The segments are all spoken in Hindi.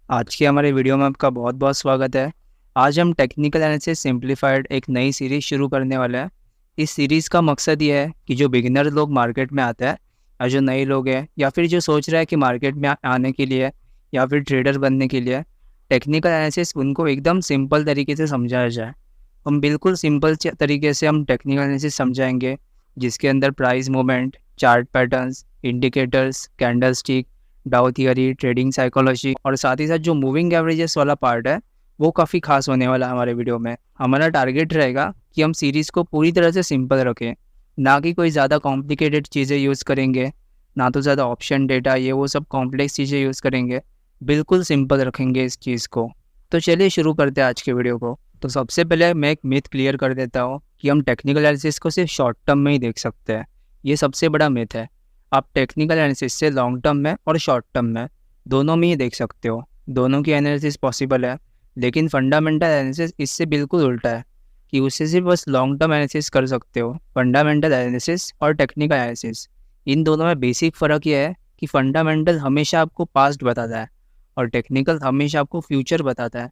आज के हमारे वीडियो में आपका बहुत बहुत स्वागत है। आज हम टेक्निकल एनालिसिस सिंप्लीफाइड एक नई सीरीज़ शुरू करने वाले हैं। इस सीरीज़ का मकसद ये है कि जो बिगिनर लोग मार्केट में आते हैं या जो नए लोग हैं या फिर जो सोच रहा है कि मार्केट में आने के लिए या फिर ट्रेडर बनने के लिए टेक्निकल एनालिसिस उनको एकदम सिंपल तरीके से समझाया जाए। हम बिल्कुल सिंपल तरीके से हम टेक्निकल एनालिसिस समझाएंगे, जिसके अंदर price movement, chart patterns, indicators, candlestick, डाउ थियरी, ट्रेडिंग साइकोलॉजी और साथ ही साथ जो मूविंग एवरेजेस वाला पार्ट है वो काफ़ी खास होने वाला है हमारे वीडियो में। हमारा टारगेट रहेगा कि हम सीरीज़ को पूरी तरह से सिंपल रखें, ना कि कोई ज़्यादा कॉम्प्लिकेटेड चीज़ें यूज़ करेंगे, ना तो ज़्यादा ऑप्शन डेटा ये वो सब कॉम्प्लेक्स चीज़ें यूज़ करेंगे। बिल्कुल सिंपल रखेंगे इस चीज़ को। तो चलिए शुरू करते हैं आज के वीडियो को। तो सबसे पहले मैं एक मिथ क्लियर कर देता हूँ कि हम टेक्निकल एनालिसिस को सिर्फ शॉर्ट टर्म में ही देख सकते हैं। ये सबसे बड़ा मिथ है। आप टेक्निकल एनालिसिस से लॉन्ग टर्म में और शॉर्ट टर्म में दोनों में ही देख सकते हो। दोनों की एनालिसिस पॉसिबल है, लेकिन फंडामेंटल एनालिसिस इससे बिल्कुल उल्टा है कि उससे सिर्फ बस लॉन्ग टर्म एनालिसिस कर सकते हो। फंडामेंटल एनालिसिस और टेक्निकल एनालिसिस, इन दोनों में बेसिक फ़र्क यह है कि फंडामेंटल हमेशा आपको पास्ट बताता है और टेक्निकल हमेशा आपको फ्यूचर बताता है।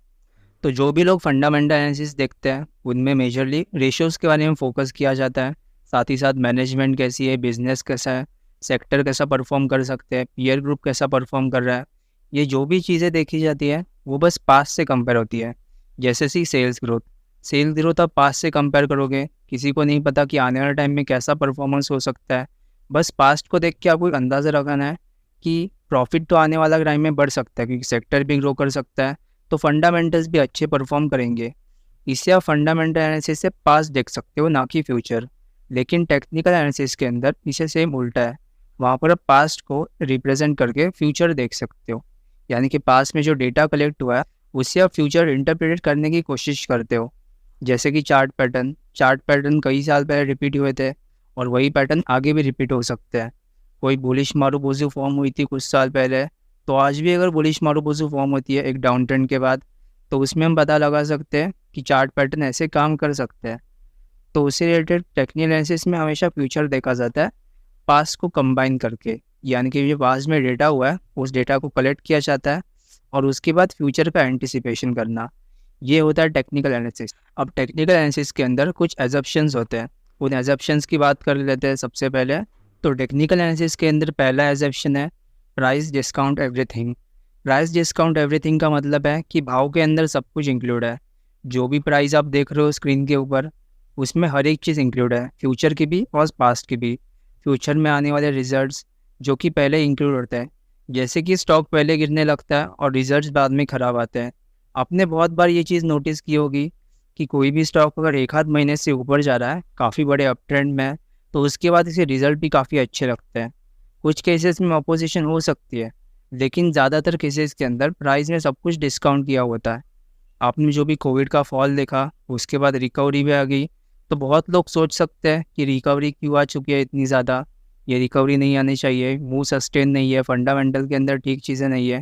तो जो भी लोग फंडामेंटल एनालिसिस देखते हैं उनमें मेजरली रेशियोज़ के बारे में फोकस किया जाता है, साथ ही साथ मैनेजमेंट कैसी है, बिजनेस कैसा है, सेक्टर कैसा परफॉर्म कर सकते हैं, पीयर ग्रुप कैसा परफॉर्म कर रहा है। ये जो भी चीज़ें देखी जाती है वो बस पास्ट से कंपेयर होती है। जैसे सी सेल्स ग्रोथ आप पास्ट से कंपेयर करोगे, किसी को नहीं पता कि आने वाले टाइम में कैसा परफॉर्मेंस हो सकता है। बस पास्ट को देख के आपको एक अंदाज़ा लगाना है कि प्रॉफिट तो आने वाला टाइम में बढ़ सकता है क्योंकि सेक्टर भी ग्रो कर सकता है, तो फंडामेंटल्स भी अच्छे परफॉर्म करेंगे। इससे आप फंडामेंटल एनालिसिस से पास्ट देख सकते हो, ना कि फ्यूचर। लेकिन टेक्निकल एनालिसिस के अंदर इसे सेम उल्टा है। वहाँ पर आप पास्ट को रिप्रेजेंट करके फ्यूचर देख सकते हो, यानी कि पास्ट में जो डेटा कलेक्ट हुआ है उससे आप फ्यूचर इंटरप्रेट करने की कोशिश करते हो। जैसे कि चार्ट पैटर्न कई साल पहले रिपीट हुए थे और वही पैटर्न आगे भी रिपीट हो सकते हैं। कोई बुलिश मारूबोजू फॉर्म हुई थी कुछ साल पहले, तो आज भी अगर बुलिश मारूबोजू फॉर्म होती है एक डाउन ट्रेंड के बाद, तो उसमें हम पता लगा सकते हैं कि चार्ट पैटर्न ऐसे काम कर सकते हैं। तो उससे रिलेटेड टेक्निकल एनालिसिस में हमेशा फ्यूचर देखा जाता है पास्ट को कंबाइन करके, यानी कि जो पास्ट में डेटा हुआ है उस डेटा को कलेक्ट किया जाता है और उसके बाद फ्यूचर का एंटिसिपेशन करना, ये होता है टेक्निकल एनालिसिस। अब टेक्निकल एनालिसिस के अंदर कुछ एजप्शंस होते हैं, उन एजप्शंस की बात कर लेते हैं सबसे पहले। तो टेक्निकल एनालिसिस के अंदर पहला एजप्शन है price discount everything. Price discount everything का मतलब है कि भाव के अंदर सब कुछ इंक्लूड है। जो भी प्राइस आप देख रहे हो स्क्रीन के ऊपर, उसमें हर एक चीज़ इंक्लूड है, फ्यूचर की भी और पास्ट की भी। फ्यूचर में आने वाले रिजल्ट्स जो कि पहले इंक्लूड होते हैं, जैसे कि स्टॉक पहले गिरने लगता है और रिजल्ट्स बाद में ख़राब आते हैं। आपने बहुत बार ये चीज़ नोटिस की होगी कि कोई भी स्टॉक अगर एक आध महीने से ऊपर जा रहा है, काफ़ी बड़े अप ट्रेंड में है, तो उसके बाद इसे रिजल्ट भी काफ़ी अच्छे लगते हैं। कुछ केसेस में अपोजिशन हो सकती है, लेकिन ज़्यादातर केसेस के अंदर प्राइस में सब कुछ डिस्काउंट किया होता है। आपने जो भी कोविड का फॉल देखा, उसके बाद रिकवरी भी आ गई, तो बहुत लोग सोच सकते हैं कि रिकवरी क्यों आ चुकी है इतनी ज़्यादा, ये रिकवरी नहीं आनी चाहिए, मूव सस्टेन नहीं है, फंडामेंटल के अंदर ठीक चीज़ें नहीं है।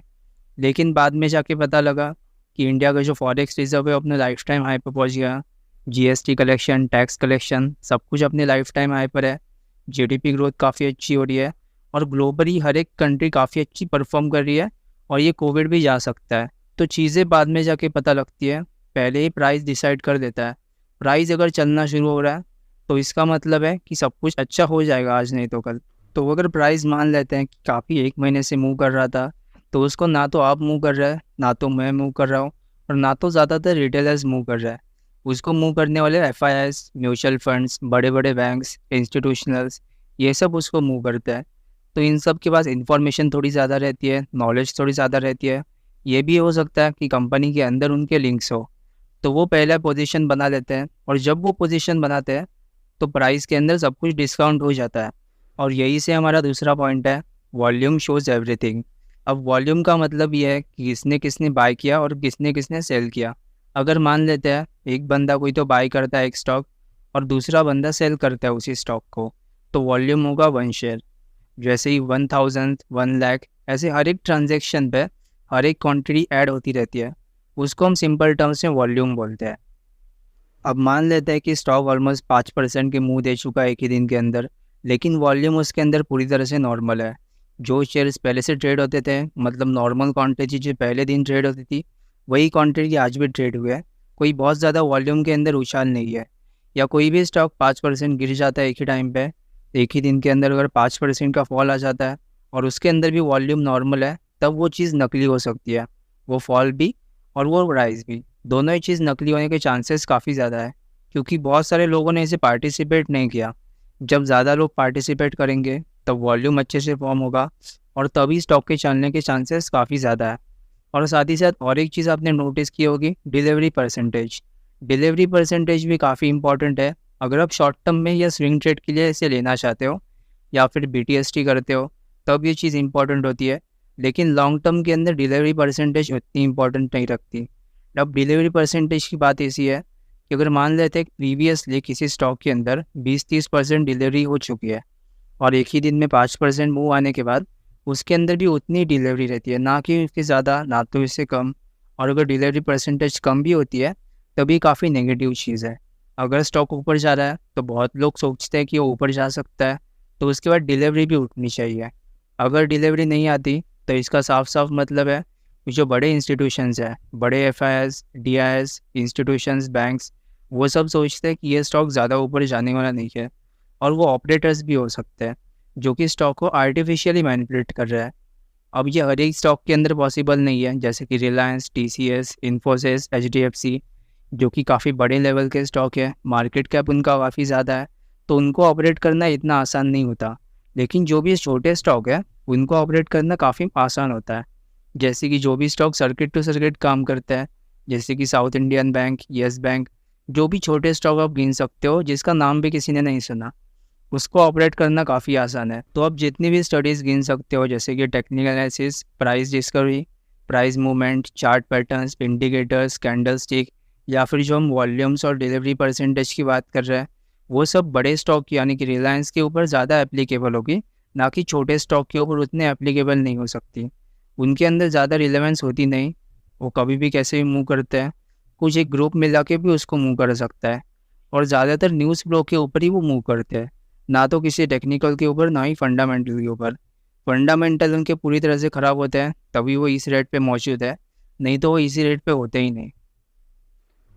लेकिन बाद में जाके पता लगा कि इंडिया का जो फॉरेक्स रिजर्व है अपने लाइफ टाइम हाई पर पहुँच गया। जीएसटी कलेक्शन, टैक्स कलेक्शन, सब कुछ अपने लाइफ टाइम हाई पर है। जीडीपी ग्रोथ काफ़ी अच्छी हो रही है और ग्लोबली हर एक कंट्री काफ़ी अच्छी परफॉर्म कर रही है और ये कोविड भी जा सकता है। तो चीज़ें बाद में जाके पता लगती है, पहले ही प्राइस डिसाइड कर देता है। प्राइस अगर चलना शुरू हो रहा है तो इसका मतलब है कि सब कुछ अच्छा हो जाएगा आज नहीं तो कल। तो अगर प्राइस मान लेते हैं कि काफ़ी एक महीने से मूव कर रहा था, तो उसको ना तो आप मूव कर रहे हैं, ना तो मैं मूव कर रहा हूँ और ना तो ज़्यादातर रिटेलर्स मूव कर रहा है। उसको मूव करने वाले एफआईआईज, म्यूचुअल फंड्स, बड़े बड़े बैंक्स, इंस्टीट्यूशनल्स, ये सब उसको मूव करते हैं। तो इन सब के पास इंफॉर्मेशन थोड़ी ज़्यादा रहती है, नॉलेज थोड़ी ज़्यादा रहती है। ये भी हो सकता है कि कंपनी के अंदर उनके लिंक्स हो, तो वो पहला पोजीशन बना लेते हैं और जब वो पोजीशन बनाते हैं तो प्राइस के अंदर सब कुछ डिस्काउंट हो जाता है। और यही से हमारा दूसरा पॉइंट है, वॉल्यूम शोज़ एवरीथिंग। अब वॉल्यूम का मतलब ये है कि किसने किसने बाय किया और किसने किसने सेल किया। अगर मान लेते हैं एक बंदा कोई तो बाय करता है एक स्टॉक और दूसरा बंदा सेल करता है उसी स्टॉक को, तो वॉल्यूम होगा 1 शेयर। जैसे ही 1000, 1 लाख, ऐसे हर एक ट्रांजेक्शन पे हर एक क्वांटिटी ऐड होती रहती है, उसको हम सिंपल टर्म्स में वॉल्यूम बोलते हैं। अब मान लेते हैं कि स्टॉक ऑलमोस्ट 5% के मुंह दे चुका है एक ही दिन के अंदर, लेकिन वॉल्यूम उसके अंदर पूरी तरह से नॉर्मल है, जो शेयर्स पहले से ट्रेड होते थे, मतलब नॉर्मल क्वांटिटी जो पहले दिन ट्रेड होती थी, वही क्वांटिटी आज भी ट्रेड हुए है। कोई बहुत ज़्यादा वॉल्यूम के अंदर उछाल नहीं है। या कोई भी स्टॉक 5% गिर जाता है एक ही टाइम पे, एक ही दिन के अंदर अगर 5% का फॉल आ जाता है और उसके अंदर भी वॉल्यूम नॉर्मल है, तब वो चीज़ नकली हो सकती है। वो फॉल भी और वो राइज भी, दोनों ही चीज़ नकली होने के चांसेस काफ़ी ज़्यादा है, क्योंकि बहुत सारे लोगों ने इसे पार्टिसिपेट नहीं किया। जब ज़्यादा लोग पार्टिसिपेट करेंगे तब वॉल्यूम अच्छे से फॉर्म होगा और तभी स्टॉक के चलने के चांसेस काफ़ी ज़्यादा है। और साथ ही साथ और एक चीज़ आपने नोटिस की होगी, डिलीवरी परसेंटेज। डिलीवरी परसेंटेज भी काफ़ी इंपॉर्टेंट है। अगर आप शॉर्ट टर्म में या स्विंग ट्रेड के लिए इसे लेना चाहते हो या फिर BTST करते हो, तब ये चीज़ इंपॉर्टेंट होती है। लेकिन लॉन्ग टर्म के अंदर डिलीवरी परसेंटेज उतनी इंपॉर्टेंट नहीं रखती। अब डिलीवरी परसेंटेज की बात ऐसी है कि अगर मान लेते हैं प्रीवियसली किसी स्टॉक के अंदर 20-30% डिलीवरी हो चुकी है और एक ही दिन में 5% मूव आने के बाद उसके अंदर भी उतनी डिलीवरी रहती है, ना कि इसके ज़्यादा ना तो इससे कम। और अगर डिलीवरी परसेंटेज कम भी होती है तभी काफ़ी नेगेटिव चीज़ है। अगर स्टॉक ऊपर जा रहा है तो बहुत लोग सोचते हैं कि वो ऊपर जा सकता है, तो उसके बाद डिलीवरी भी उठनी चाहिए। अगर डिलीवरी नहीं आती तो इसका साफ साफ मतलब है कि जो बड़े इंस्टीट्यूशंस हैं, बड़े FIs, DIs, इंस्टीट्यूशंस, बैंक्स, वो सब सोचते हैं कि ये स्टॉक ज़्यादा ऊपर जाने वाला नहीं है। और वो ऑपरेटर्स भी हो सकते हैं जो कि स्टॉक को आर्टिफिशियली मैनिपुलेट कर रहा है। अब ये हर एक स्टॉक के अंदर पॉसिबल नहीं है, जैसे कि रिलायंस, TCS, इन्फोसिस, HDFC, जो कि काफ़ी बड़े लेवल के स्टॉक है, मार्केट कैप उनका काफ़ी ज़्यादा है, तो उनको ऑपरेट करना इतना आसान नहीं होता। लेकिन जो भी छोटे स्टॉक है उनको ऑपरेट करना काफ़ी आसान होता है। जैसे कि जो भी स्टॉक सर्किट टू सर्किट काम करता है, जैसे कि south Indian bank, yes bank, जो भी छोटे स्टॉक आप गिन सकते हो जिसका नाम भी किसी ने नहीं सुना, उसको ऑपरेट करना काफ़ी आसान है। तो आप जितनी भी स्टडीज़ गिन सकते हो, जैसे कि technical analysis, price discovery, price movement, chart patterns, indicators, candlestick, या फिर जो हम वॉल्यूम्स और डिलीवरी परसेंटेज की बात कर रहे हैं, वो सब बड़े स्टॉक यानी कि रिलायंस के ऊपर ज़्यादा एप्लीकेबल होगी, ना कि छोटे स्टॉक के ऊपर उतने एप्लीकेबल नहीं हो सकती। उनके अंदर ज़्यादा रिलेवेंस होती नहीं, वो कभी भी कैसे भी मूव करते हैं, कुछ एक ग्रुप मिला के भी उसको मूव कर सकता है। और ज़्यादातर न्यूज़ फ्लो के ऊपर ही वो मूव करते हैं, ना तो किसी टेक्निकल के ऊपर, ना ही फंडामेंटल के ऊपर। फंडामेंटल उनके पूरी तरह से ख़राब होते हैं तभी वो इस रेट पे मौजूद है, नहीं तो वो इसी रेट पे होते ही नहीं।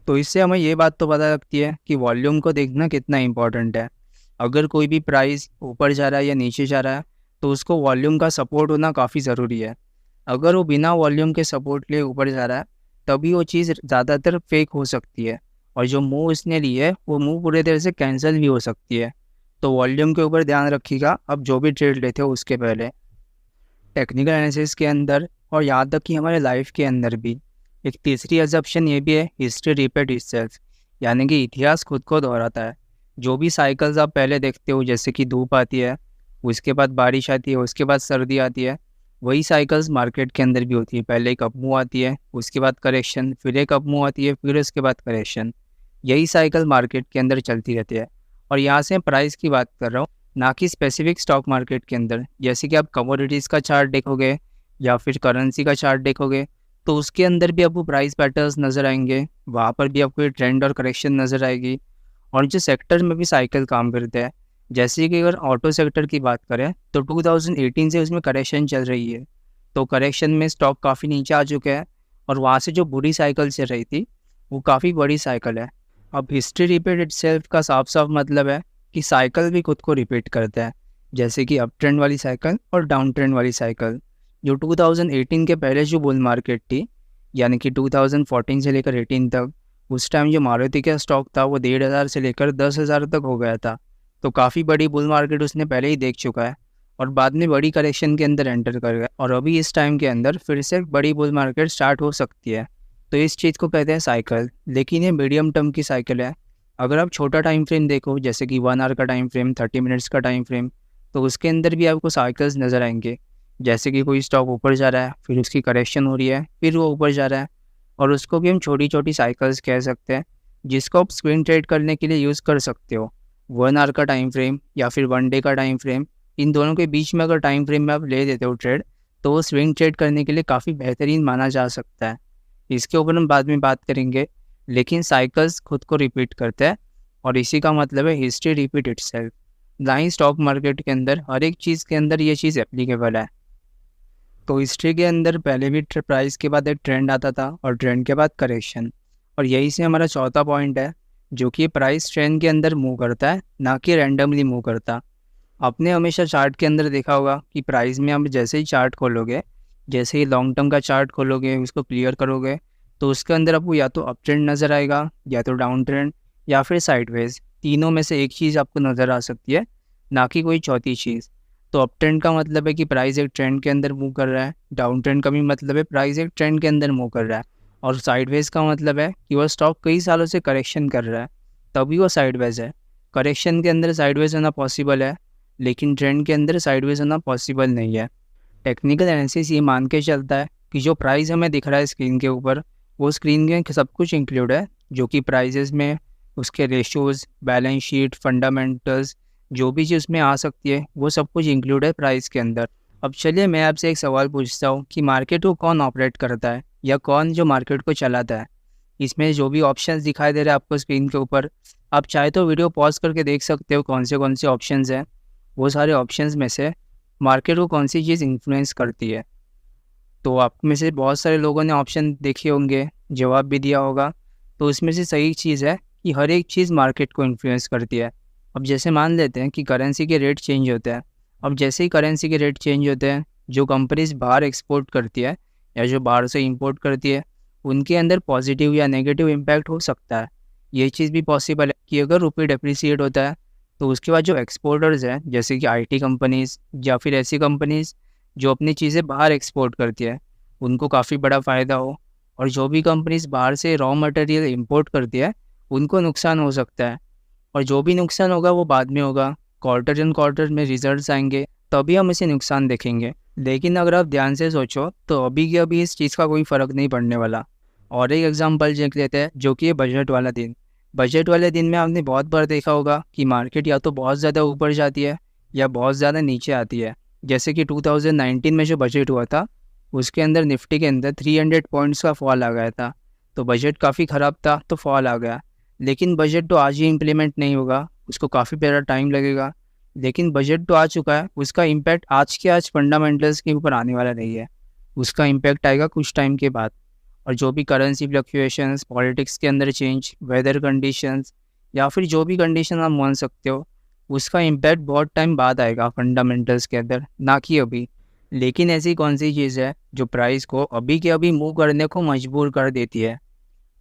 तो इससे हमें ये बात तो पता लगती है कि वॉल्यूम को देखना कितना इंपॉर्टेंट है। अगर कोई भी प्राइस ऊपर जा रहा है या नीचे जा रहा है तो उसको वॉल्यूम का सपोर्ट होना काफ़ी ज़रूरी है। अगर वो बिना वॉल्यूम के सपोर्ट लिए ऊपर जा रहा है तभी वो चीज़ ज़्यादातर फेक हो सकती है, और जो मूव इसने ली है वो मूव पूरी तरह से कैंसिल भी हो सकती है। तो वॉल्यूम के ऊपर ध्यान रखिएगा अब जो भी ट्रेड लेते हो उसके पहले। टेक्निकल एनालिसिस के अंदर और यहाँ तक कि हमारे लाइफ के अंदर भी एक तीसरी अजम्पशन ये भी है, हिस्ट्री रिपीट इटसेल्फ, यानी कि इतिहास खुद को दोहराता है। जो भी साइकिल्स आप पहले देखते हो, जैसे कि धूप आती है, उसके बाद बारिश आती है, उसके बाद सर्दी आती है, वही साइकिल्स मार्केट के अंदर भी होती है। पहले एक अपमूव आती है, उसके बाद करेक्शन, फिर एक अपमूव आती है, फिर उसके बाद करेक्शन। यही साइकिल मार्केट के अंदर चलती रहती है। और यहाँ से प्राइस की बात कर रहा हूँ, ना कि स्पेसिफिक स्टॉक मार्केट के अंदर। जैसे कि आप कमोडिटीज़ का चार्ट देखोगे या फिर करेंसी का चार्ट देखोगे तो उसके अंदर भी आपको प्राइस पैटर्न्स नज़र आएंगे, वहाँ पर भी आपको ट्रेंड और करेक्शन नज़र आएगी। और जो सेक्टर में भी साइकिल काम करते हैं, जैसे कि अगर ऑटो सेक्टर की बात करें तो 2018 से उसमें करेक्शन चल रही है, तो करेक्शन में स्टॉक काफ़ी नीचे आ चुके हैं और वहाँ से जो बुरी साइकिल चल रही थी वो काफ़ी बड़ी साइकिल है। अब हिस्ट्री रिपीट इटसेल्फ का साफ साफ मतलब है कि साइकिल भी खुद को रिपीट करता है, जैसे कि अप ट्रेंड वाली साइकिल और डाउन ट्रेंड वाली साइकिल। जो 2018 के पहले जो बुल मार्केट थी, यानी कि 2014 से लेकर 18 तक, उस टाइम जो मारुति का स्टॉक था वो 1,500 से लेकर 10,000 तक हो गया था। तो काफ़ी बड़ी बुल मार्केट उसने पहले ही देख चुका है और बाद में बड़ी करेक्शन के अंदर एंटर कर गया, और अभी इस टाइम के अंदर फिर से बड़ी बुल मार्केट स्टार्ट हो सकती है। तो इस चीज़ को कहते हैं साइकिल, लेकिन ये मीडियम टर्म की साइकिल है। अगर आप छोटा टाइम फ्रेम देखो, जैसे कि 1 आवर का टाइम फ्रेम, 30 मिनट्स का टाइम फ्रेम, तो उसके अंदर भी आपको साइकिल्स नज़र आएंगे। जैसे कि कोई स्टॉक ऊपर जा रहा है, फिर उसकी करेक्शन हो रही है, फिर वो ऊपर जा रहा है, और उसको भी हम छोटी छोटी साइकिल्स कह सकते हैं, जिसको आप स्विंग ट्रेड करने के लिए यूज़ कर सकते हो। 1 आवर का टाइम फ्रेम या फिर 1 डे का टाइम फ्रेम, इन दोनों के बीच में अगर टाइम फ्रेम में आप ले देते हो ट्रेड, तो वो स्विंग ट्रेड करने के लिए काफ़ी बेहतरीन माना जा सकता है। इसके ऊपर हम बाद में बात करेंगे, लेकिन साइकिल्स खुद को रिपीट करते हैं और इसी का मतलब है हिस्ट्री रिपीट इटसेल्फ। ना ही स्टॉक मार्केट के अंदर हर एक चीज़ के अंदर ये चीज़ एप्लीकेबल है। तो हिस्ट्री के अंदर पहले भी प्राइस के बाद एक ट्रेंड आता था और ट्रेंड के बाद करेक्शन। और यही से हमारा चौथा पॉइंट है, जो कि प्राइस ट्रेंड के अंदर मूव करता है, ना कि रैंडमली मूव करता। आपने हमेशा चार्ट के अंदर देखा होगा कि प्राइस में आप जैसे ही चार्ट खोलोगे, जैसे ही लॉन्ग टर्म का चार्ट खोलोगे, उसको क्लियर करोगे, तो उसके अंदर आपको या तो अप ट्रेंड नज़र आएगा, या तो डाउन ट्रेंड, या फिर साइडवेज। तीनों में से एक चीज़ आपको नज़र आ सकती है, ना कि कोई चौथी चीज़। तो अप ट्रेंड का मतलब है कि प्राइस एक ट्रेंड के अंदर मूव कर रहा है, डाउन ट्रेंड का भी मतलब है प्राइस एक ट्रेंड के अंदर मूव कर रहा है, और साइडवेज का मतलब है कि वह स्टॉक कई सालों से करेक्शन कर रहा है, तभी वो साइडवेज है। करेक्शन के अंदर साइडवेज होना पॉसिबल है, लेकिन ट्रेंड के अंदर साइडवेज होना पॉसिबल नहीं है। टेक्निकल एनालिसिस ये मान के चलता है कि जो प्राइस हमें दिख रहा है स्क्रीन के ऊपर, वो स्क्रीन में सब कुछ इंक्लूड है, जो कि प्राइजेस में उसके रेशोज़, बैलेंस शीट, फंडामेंटल्स, जो भी चीज़ उसमें आ सकती है, वो सब कुछ इंक्लूड है प्राइस के अंदर। अब चलिए मैं आपसे एक सवाल पूछता हूँ कि मार्केट को कौन ऑपरेट करता है, या कौन जो मार्केट को चलाता है। इसमें जो भी ऑप्शंस दिखाई दे रहे हैं आपको स्क्रीन के ऊपर, आप चाहे तो वीडियो पॉज करके देख सकते हो कौन से ऑप्शंस हैं। वो सारे ऑप्शंस में से मार्केट को कौन सी चीज़ इन्फ्लुएंस करती है। तो आप में से बहुत सारे लोगों ने ऑप्शन देखे होंगे, जवाब भी दिया होगा। तो उसमें से सही चीज़ है कि हर एक चीज़ मार्केट को इन्फ्लुएंस करती है। अब जैसे मान लेते हैं कि करेंसी के रेट चेंज होते हैं। अब जैसे ही करेंसी के रेट चेंज होते हैं, जो कंपनीज बाहर एक्सपोर्ट करती है या जो बाहर से इंपोर्ट करती है, उनके अंदर पॉजिटिव या नेगेटिव इम्पैक्ट हो सकता है। ये चीज़ भी पॉसिबल है कि अगर रुपये डेप्रिसिएट होता है, तो उसके बाद जो एक्सपोर्टर्स हैं, जैसे कि आईटी कंपनीज़ या फिर ऐसी कंपनीज़ जो अपनी चीज़ें बाहर एक्सपोर्ट करती है, उनको काफ़ी बड़ा फ़ायदा हो। और जो भी कंपनीज़ बाहर से रॉ मटेरियल इंपोर्ट करती है, उनको नुकसान हो सकता है। और जो भी नुकसान होगा वो बाद में होगा, क्वार्टर एंड क्वार्टर में रिजल्ट्स आएंगे, तभी हम इसे नुकसान देखेंगे। लेकिन अगर आप ध्यान से सोचो तो अभी के अभी इस चीज़ का कोई फ़र्क नहीं पड़ने वाला। और एक एग्जांपल देख लेते हैं, जो कि है बजट वाला दिन। बजट वाले दिन में आपने बहुत बार देखा होगा कि मार्केट या तो बहुत ज़्यादा ऊपर जाती है या बहुत ज़्यादा नीचे आती है। जैसे कि 2019 में जो बजट हुआ था, उसके अंदर निफ्टी के अंदर 300 पॉइंट्स का फॉल आ गया था। तो बजट काफ़ी ख़राब था, तो फॉल आ गया। लेकिन बजट तो आज ही इम्प्लीमेंट नहीं होगा, उसको काफ़ी बड़ा टाइम लगेगा। लेकिन बजट तो आ चुका है, उसका इम्पैक्ट आज के आज फंडामेंटल्स के ऊपर आने वाला नहीं है, उसका इम्पैक्ट आएगा कुछ टाइम के बाद। और जो भी करेंसी फ्लक्चुएशंस, पॉलिटिक्स के अंदर चेंज, वेदर कंडीशंस, या फिर जो भी कंडीशन आप मान सकते हो, उसका इम्पैक्ट बहुत टाइम बाद आएगा फंडामेंटल्स के अंदर, ना कि अभी। लेकिन ऐसी कौन सी चीज़ है जो प्राइस को अभी के अभी मूव करने को मजबूर कर देती है?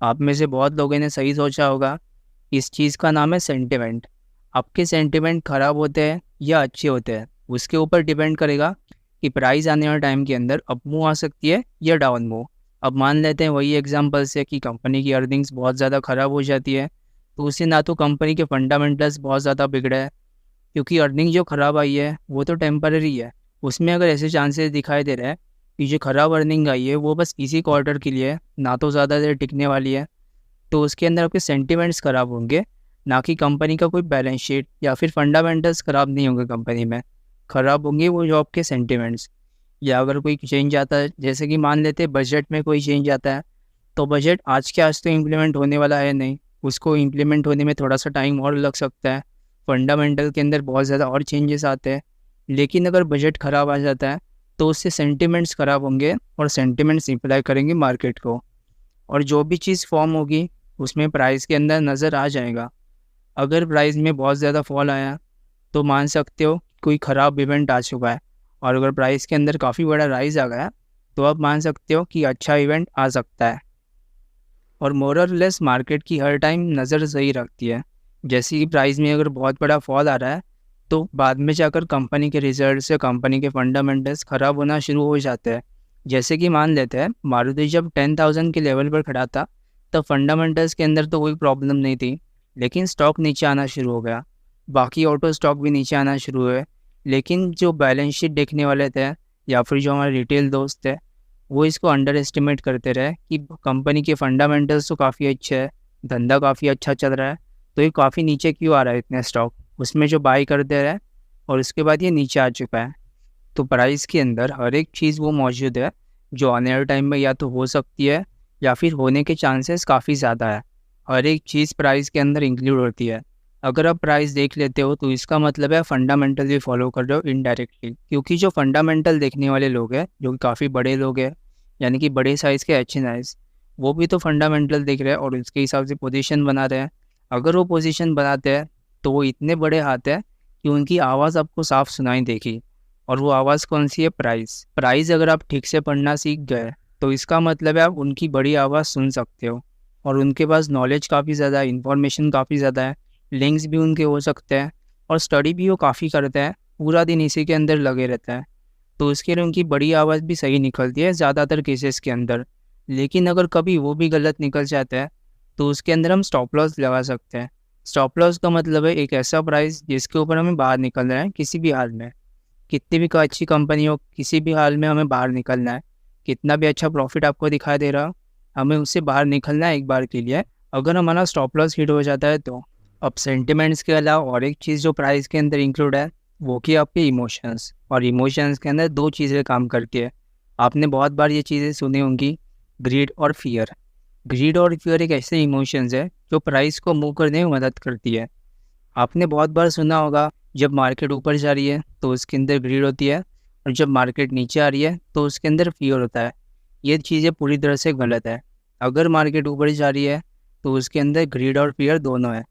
आप में से बहुत लोगों ने सही सोचा होगा। इस चीज़ का नाम है सेंटिमेंट। आपके सेंटिमेंट ख़राब होते हैं या अच्छे होते हैं, उसके ऊपर डिपेंड करेगा कि प्राइस आने वाले टाइम के अंदर अप मूव आ सकती है या डाउन मूव। अब मान लेते हैं वही एग्जांपल से कि कंपनी की अर्निंग्स बहुत ज़्यादा ख़राब हो जाती है, तो उससे ना तो कंपनी के फंडामेंटल्स बहुत ज़्यादा बिगड़े हैं, क्योंकि अर्निंग जो ख़राब आई है वो तो टेम्पररी है। उसमें अगर ऐसे चांसेस दिखाई दे रहे हैं कि जो ख़राब अर्निंग आई है वो बस इसी क्वार्टर के लिए है, ना तो ज़्यादा देर टिकने वाली है, तो उसके अंदर आपके सेंटिमेंट्स ख़राब होंगे, ना कि कंपनी का कोई बैलेंस शीट या फिर फंडामेंटल्स ख़राब नहीं होंगे कंपनी में, ख़राब होंगे वो जो आपके सेंटिमेंट्स। या अगर कोई चेंज आता है, जैसे कि मान लेते हैं बजट में कोई चेंज आता है, तो बजट आज के आज तो इम्प्लीमेंट होने वाला है नहीं, उसको इम्प्लीमेंट होने में थोड़ा सा टाइम और लग सकता है। फंडामेंटल के अंदर बहुत ज़्यादा और चेंजेस आते हैं। लेकिन अगर बजट ख़राब आ जाता है, तो उससे सेंटिमेंट्स ख़राब होंगे और सेंटिमेंट्स इम्प्लाई करेंगे मार्केट को, और जो भी चीज़ फॉर्म होगी उसमें प्राइस के अंदर नज़र आ जाएगा। अगर प्राइस में बहुत ज़्यादा फॉल आया, तो मान सकते हो कोई ख़राब इवेंट आ चुका है। और अगर प्राइस के अंदर काफ़ी बड़ा राइज आ गया, तो आप मान सकते हो कि अच्छा इवेंट आ सकता है। और मोर और लेस मार्केट की हर टाइम नज़र सही रखती है। जैसे कि प्राइस में अगर बहुत बड़ा फॉल आ रहा है, तो बाद में जाकर कंपनी के रिजल्ट्स या कंपनी के फंडामेंटल्स ख़राब होना शुरू हो जाते हैं। जैसे कि मान लेते हैं मारुति जब 10,000 के लेवल पर खड़ा था, तब फंडामेंटल्स के अंदर तो कोई प्रॉब्लम नहीं थी, लेकिन स्टॉक नीचे आना शुरू हो गया। बाकी ऑटो स्टॉक भी नीचे आना शुरू हुए। लेकिन जो बैलेंस शीट देखने वाले थे या फिर जो हमारे रिटेल दोस्त थे, वो इसको अंडर एस्टिमेट करते रहे कि कंपनी के फंडामेंटल्स तो काफ़ी अच्छे है, धंधा काफ़ी अच्छा चल रहा है, तो ये काफ़ी नीचे क्यों आ रहा है इतने स्टॉक, उसमें जो बाई करते रहे, और उसके बाद ये नीचे आ चुका है। तो प्राइस के अंदर हर एक चीज़ वो मौजूद है जो आने वाले टाइम में या तो हो सकती है या फिर होने के चांसेस काफ़ी ज़्यादा है। हर एक चीज़ प्राइस के अंदर इंक्लूड होती है। अगर आप प्राइस देख लेते हो तो इसका मतलब है फंडामेंटल भी फॉलो कर रहे हो इनडायरेक्टली, क्योंकि जो फंडामेंटल देखने वाले लोग हैं जो कि काफ़ी बड़े लोग हैं, यानी कि बड़े साइज़ के एच एन आईज, वो भी तो फंडामेंटल देख रहे हैं और उसके हिसाब से पोजीशन बना रहे हैं। अगर वो पोजीशन बनाते हैं तो वो इतने बड़े हाथ हैं कि उनकी आवाज़ आपको साफ सुनाई देगी। और वो आवाज़ कौन सी है? प्राइस। प्राइस अगर आप ठीक से पढ़ना सीख गए तो इसका मतलब है आप उनकी बड़ी आवाज़ सुन सकते हो। और उनके पास नॉलेज काफ़ी ज़्यादा है, इन्फॉर्मेशन काफ़ी ज़्यादा है, लिंक्स भी उनके हो सकते हैं, और स्टडी भी वो काफ़ी करते हैं, पूरा दिन इसी के अंदर लगे रहते हैं। तो उसके लिए उनकी बड़ी आवाज़ भी सही निकलती है ज़्यादातर केसेस के अंदर। लेकिन अगर कभी वो भी गलत निकल जाता है तो उसके अंदर हम स्टॉप लॉस लगा सकते हैं। स्टॉप लॉस का मतलब है एक ऐसा प्राइस जिसके ऊपर हमें बाहर निकलना है किसी भी हाल में। कितनी भी अच्छी कंपनी हो, किसी भी हाल में हमें बाहर निकलना है। कितना भी अच्छा प्रॉफिट आपको दिखाई दे रहा हो, हमें उससे बाहर निकलना है एक बार के लिए। अगर हमारा स्टॉप लॉस हिट हो जाता है तो अब सेंटिमेंट्स के अलावा और एक चीज़ जो प्राइस के अंदर इंक्लूड है वो कि आपके इमोशंस। और इमोशंस के अंदर दो चीज़ें काम करती है। आपने बहुत बार ये चीज़ें सुनी होंगी, ग्रीड और फियर। ग्रीड और फियर एक ऐसे इमोशंस है जो प्राइस को मूव करने में मदद करती है। आपने बहुत बार सुना होगा, जब मार्केट ऊपर जा रही है तो उसके अंदर ग्रीड होती है, और जब मार्केट नीचे आ रही है तो उसके अंदर फियर होता है। ये चीज़ें पूरी तरह से गलत है। अगर मार्केट ऊपर जा रही है तो उसके अंदर ग्रीड और फियर दोनों है,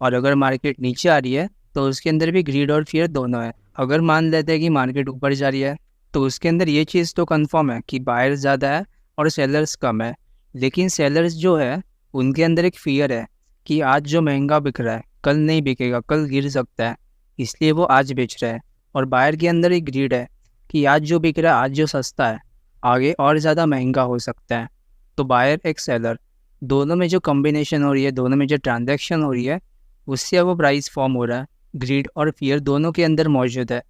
और अगर मार्केट नीचे आ रही है तो उसके अंदर भी ग्रीड और फियर दोनों है। अगर मान लेते हैं कि मार्केट ऊपर जा रही है तो उसके अंदर ये चीज़ तो कंफर्म है कि बायर्स ज़्यादा है और सेलर्स कम है। लेकिन सेलर्स जो है उनके अंदर एक फियर है कि आज जो महंगा बिक रहा है कल नहीं बिकेगा, कल गिर सकता है, इसलिए वो आज बेच रहा है। और बायर के अंदर एक ग्रीड है कि आज जो बिक रहा है, आज जो सस्ता है, आगे और ज़्यादा महंगा हो सकता है। तो बायर एक सेलर, दोनों में जो कॉम्बिनेशन हो रही है, दोनों में जो ट्रांजैक्शन हो रही है, उससे वो प्राइस फॉर्म हो रहा है। ग्रीड और फियर दोनों के अंदर मौजूद है।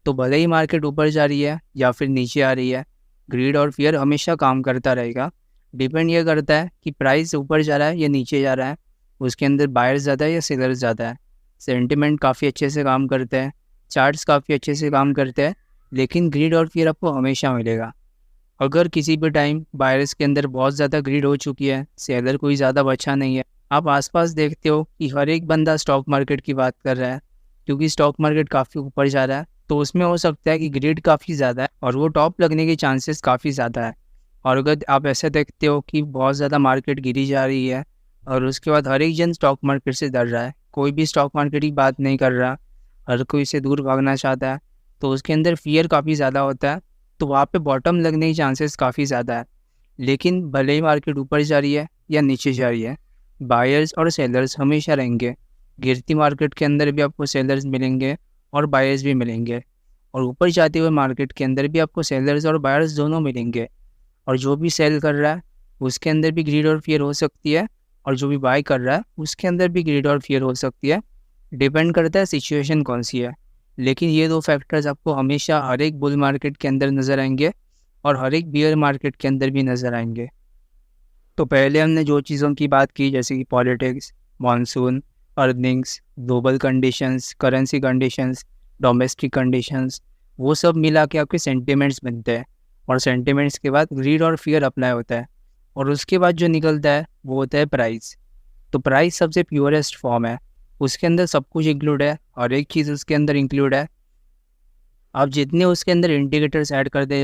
तो भले ही मार्केट ऊपर जा रही है या फिर नीचे आ रही है, ग्रीड और फियर हमेशा काम करता रहेगा। डिपेंड ये करता है कि प्राइस ऊपर जा रहा है या नीचे जा रहा है, उसके अंदर बायर्स ज़्यादा है या सेलर्स ज़्यादा है। सेंटिमेंट काफ़ी अच्छे से काम करते हैं, चार्ट्स काफ़ी अच्छे से काम करते हैं, लेकिन ग्रीड और फियर आपको हमेशा मिलेगा। अगर किसी भी टाइम बायर्स के अंदर बहुत ज़्यादा ग्रीड हो चुकी है, सेलर कोई ज़्यादा बचा नहीं है, आप आसपास देखते हो कि हर एक बंदा स्टॉक मार्केट की बात कर रहा है, क्योंकि स्टॉक मार्केट काफ़ी ऊपर जा रहा है, तो उसमें हो सकता है कि ग्रीड काफ़ी ज़्यादा है और वो टॉप लगने के चांसेस काफ़ी ज़्यादा है। और अगर आप ऐसे देखते हो कि बहुत ज़्यादा मार्केट गिरी जा रही है और उसके बाद हर एक जन स्टॉक मार्केट से डर रहा है, कोई भी स्टॉक मार्केट की बात नहीं कर रहा, हर कोई इसे दूर भागना चाहता है, तो उसके अंदर फियर काफ़ी ज़्यादा होता है, तो वहाँ पे बॉटम लगने के चांसेस काफ़ी ज़्यादा है। लेकिन भले ही मार्केट ऊपर जा रही है या नीचे जा रही है, बायर्स और सेलर्स हमेशा रहेंगे। गिरती मार्केट के अंदर भी आपको सेलर्स मिलेंगे और बायर्स भी मिलेंगे, और ऊपर जाते हुए मार्केट के अंदर भी आपको सेलर्स और बायर्स दोनों मिलेंगे। और जो भी सेल कर रहा है उसके अंदर भी ग्रीड और फियर हो सकती है, और जो भी बाय कर रहा है उसके अंदर भी ग्रीड और फियर हो सकती है। डिपेंड करता है सिचुएशन कौन सी है। लेकिन ये दो फैक्टर्स आपको हमेशा हर एक बुल मार्केट के अंदर नज़र आएंगे और हर एक बियर मार्केट के अंदर भी नज़र आएंगे। तो पहले हमने जो चीज़ों की बात की, जैसे कि politics, monsoon, earnings, global conditions, currency conditions, domestic conditions, वो सब मिला के आपके सेंटिमेंट्स बनते हैं। और सेंटिमेंट्स के बाद ग्रीड और फियर अप्लाई होता है, और उसके बाद जो निकलता है वो होता है प्राइस। तो प्राइस सबसे प्योरेस्ट फॉर्म है, उसके अंदर सब कुछ इंक्लूड है, हर एक चीज़ उसके अंदर इंक्लूड है। आप जितने उसके अंदर इंडिकेटर्स ऐड कर दे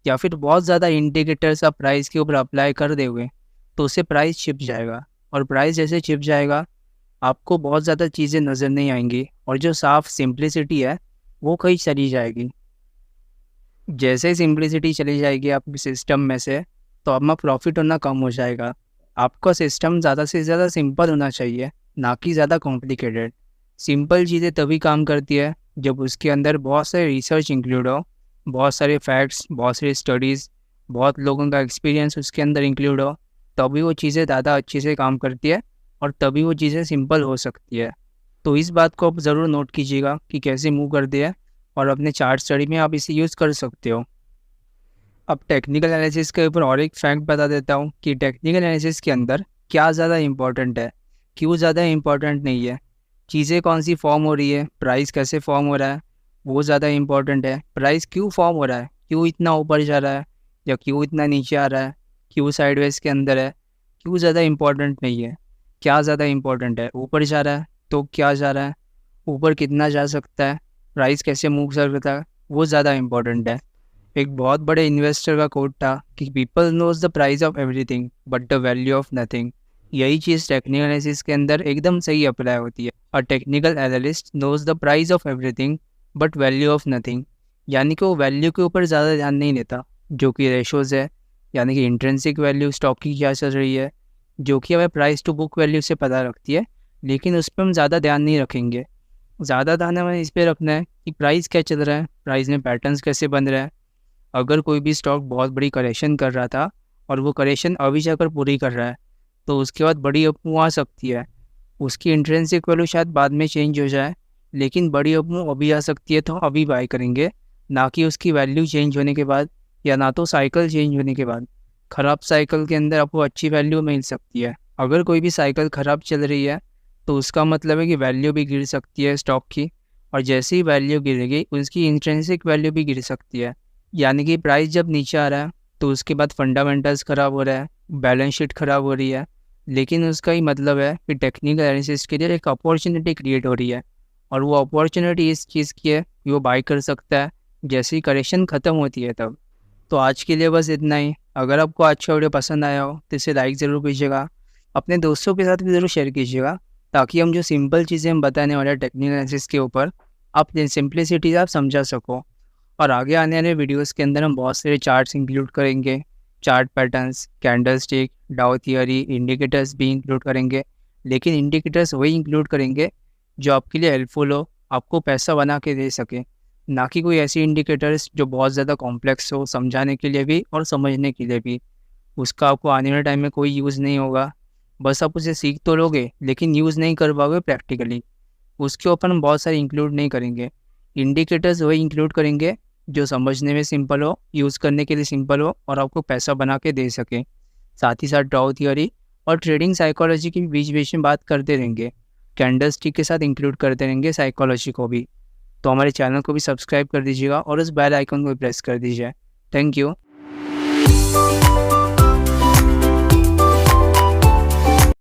या फिर बहुत ज़्यादा इंडिकेटर्स आप प्राइस के ऊपर अप्लाई कर दोगे तो उससे प्राइस छिप जाएगा, और प्राइस जैसे छिप जाएगा आपको बहुत ज़्यादा चीज़ें नज़र नहीं आएंगी, और जो साफ सिंप्लिसिटी है वो कहीं चली जाएगी। जैसे ही सिंप्लिसिटी चली जाएगी आपके सिस्टम में से, तो आपका प्रॉफिट होना कम हो जाएगा। आपका सिस्टम ज़्यादा से ज़्यादा सिंपल होना चाहिए, ना कि ज़्यादा कॉम्प्लिकेटेड। सिंपल चीज़ें तभी काम करती है जब उसके अंदर बहुत सारे रिसर्च इंक्लूड हो, बहुत सारे फैक्ट्स, बहुत सारी स्टडीज़, बहुत लोगों का एक्सपीरियंस उसके अंदर इंक्लूड हो, तभी वो चीज़ें ज़्यादा अच्छे से काम करती है और तभी वो चीज़ें सिंपल हो सकती है। तो इस बात को आप ज़रूर नोट कीजिएगा कि कैसे मूव करती है, और अपने चार्ट स्टडी में आप इसे यूज़ कर सकते हो। अब टेक्निकल एनालिसिस के ऊपर और एक फैक्ट बता देता हूँ कि टेक्निकल एनालिसिस के अंदर क्या ज़्यादा इंपॉर्टेंट है, क्यों ज़्यादा इंपॉर्टेंट नहीं है। चीज़ें कौन सी फॉर्म हो रही है, प्राइस कैसे फॉर्म हो रहा है, वो ज़्यादा इंपॉर्टेंट है। प्राइस क्यों फॉर्म हो रहा है, क्यों इतना ऊपर जा रहा है या क्यों इतना नीचे आ रहा है, क्यों साइडवेज के अंदर है, क्यों ज़्यादा इंपॉर्टेंट नहीं है। क्या ज़्यादा इंपॉर्टेंट है, ऊपर जा रहा है तो क्या जा रहा है, ऊपर कितना जा सकता है, प्राइस कैसे मूव कर सकता है, वो ज़्यादा इम्पोर्टेंट है। एक बहुत बड़े इन्वेस्टर का कोट था कि people knows the price of everything but the value of nothing. यही चीज़ टेक्निकल एनालिसिस के अंदर एकदम सही अप्लाई होती है। A technical analyst knows the price of everything but value of nothing, यानी कि वो वैल्यू के ऊपर ज़्यादा ध्यान नहीं देता, जो कि रेशोज़ है, यानी कि इंट्रिंसिक वैल्यू स्टॉक की क्या चल रही है, जो कि हमें प्राइस टू बुक वैल्यू से पता रखती है, लेकिन उस पर हम ज़्यादा ध्यान नहीं रखेंगे। ज़्यादा ध्यान हमें इस पर रखना है कि प्राइस क्या चल रहा है, प्राइस में पैटर्न्स कैसे बन रहे हैं। अगर कोई भी स्टॉक बहुत बड़ी करेक्शन कर रहा था और वो करेक्शन अभी जाकर पूरी कर रहा है, तो उसके बाद बड़ी अपमूव आ सकती है। उसकी इंट्रिंसिक वैल्यू शायद बाद में चेंज हो जाए, लेकिन बड़ी अपमूव अभी आ सकती है, तो अभी बाय करेंगे, ना कि उसकी वैल्यू चेंज होने के बाद, या ना तो साइकिल चेंज होने के बाद। ख़राब साइकिल के अंदर आपको अच्छी वैल्यू मिल सकती है। अगर कोई भी साइकिल ख़राब चल रही है तो उसका मतलब है कि वैल्यू भी गिर सकती है स्टॉक की, और जैसे ही वैल्यू गिरेगी उसकी इंट्रिंसिक वैल्यू भी गिर सकती है। यानी कि प्राइस जब नीचे आ रहा है तो उसके बाद फंडामेंटल्स ख़राब हो रहा है, बैलेंस शीट ख़राब हो रही है, लेकिन उसका ही मतलब है कि टेक्निकल एनालिसिस के लिए एक अपॉर्चुनिटी क्रिएट हो रही है, और वो अपॉर्चुनिटी इस चीज़ की है कि वो बाय कर सकता है जैसे ही करेक्शन ख़त्म होती है तब। तो आज के लिए बस इतना ही। अगर आपको आज का वीडियो पसंद आया हो तो इसे लाइक ज़रूर कीजिएगा, अपने दोस्तों के साथ भी ज़रूर शेयर कीजिएगा, ताकि हम जो सिंपल चीज़ें हम बताने वाले हैं टेक्निकल एनालिसिस के ऊपर, आप सिंप्लिसिटी आप समझा सको। और आगे आने वाले वीडियोस के अंदर हम बहुत सारे चार्ट्स इंक्लूड करेंगे, चार्ट पैटर्न्स, कैंडलस्टिक, डाउ थियरी, इंडिकेटर्स भी इंक्लूड करेंगे। लेकिन इंडिकेटर्स वही इंक्लूड करेंगे जो आपके लिए हेल्पफुल हो, आपको पैसा बना के दे सके, ना कि कोई ऐसी इंडिकेटर्स जो बहुत ज़्यादा कॉम्प्लेक्स हो समझाने के लिए भी और समझने के लिए भी। उसका आपको आने वाले टाइम में कोई यूज़ नहीं होगा। बस आप उसे सीख तो लोगे लेकिन यूज़ नहीं कर पाओगे प्रैक्टिकली। उसके ऊपर हम बहुत सारे इंक्लूड नहीं करेंगे। इंडिकेटर्स वही इंक्लूड करेंगे जो समझने में सिंपल हो, यूज़ करने के लिए सिंपल हो, और आपको पैसा बना के दे सके। साथ ही साथ डाउ थियरी और ट्रेडिंग साइकोलॉजी की बीच बीच में बात करते रहेंगे। कैंडल स्टिक के साथ इंक्लूड करते रहेंगे साइकोलॉजी को भी। तो हमारे चैनल को भी सब्सक्राइब कर दीजिएगा और उस बेल आइकन को भी प्रेस कर दीजिए। Thank you.